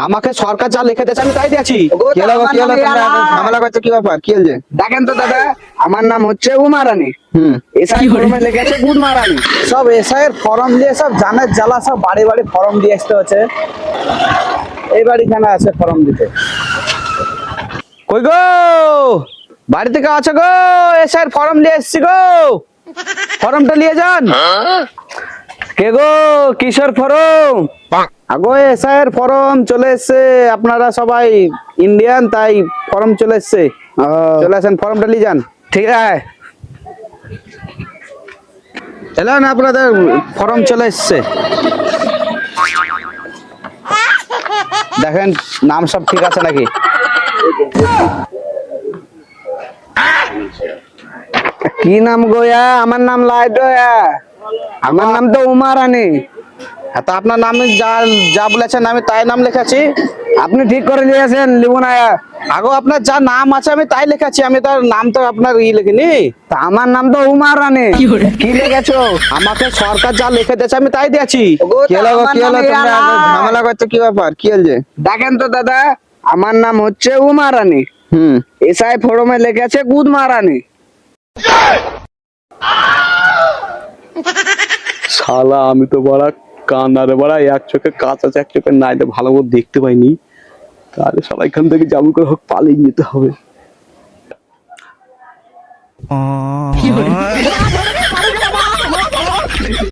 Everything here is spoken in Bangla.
আমাকে সরকার যা লিখে দিয়েছে আমি তাই দিয়েছি। কি হলো ঝামেলা করছে, কি ব্যাপার, কি হয়েছে? দেখেন তো দাদা, আমার নাম হচ্ছে উমা রানী। এসআই ফর্মে লেগেছে গুদমা রানী। সব এসআই এর ফর্ম দিয়ে সব জানের জ্বালা, সব বাড়ি বাড়ি ফর্ম দিয়ে আসতে হচ্ছে। এই বাড়িখানে আছে ফর্ম দিতে। কই গো, বাড়ি থেকে আছো গো? এসআই এর ফর্ম নিয়ে এসছি গো, ফর্মটা নিয়ে যান। কে গো, কিশোর ফর্ম? আগো এসআই এর ফর্ম চলে এসছে, আপনারা সবাই ইন্ডিয়ান তাই ফর্ম চলে এসছে। চলে আসেন, ফর্মটা নিয়ে যান। ঠিক আছে, এলেন, আপনাদের ফর্ম চলে এসছে। দেখেন নাম সব ঠিক আছে নাকি? কি নাম গোয়া? আমার নাম লাইডয়া। আমার নাম তো উমা রানী। হ্যাঁ, তা আপনার নামে যা যা বলেছেন আমি তাই নাম লেখাচ্ছি। আপনি ঠিক করে দিয়েছেন, লিব না। আগো আপনার যা নাম আছে আমি তাই লেখাচ্ছি, আমি তার নাম তো আপনার লিখিনি। তা আমার নাম তো উমা রানী। কি লিখেছো? আমাকে সরকার যা লিখে দিয়েছে আমি তাই দিয়েছি। কি হলো তোমরা ঝামেলা করছে, কি ব্যাপার, কি হয়েছে? দেখেন তো দাদা, আমার নাম হচ্ছে উমা রানী। এসআই ফর্মে লেগেছে গুদমা রানী। শালা আমি তো বড় কান্নারে বড়, এক চোখে কাঁচ আছে, এক চোখে নাই, ভালো করে দেখতে পাইনি। তাহলে সবাই এখান থেকে যেমন করে হোক পালিয়ে যেতে হবে।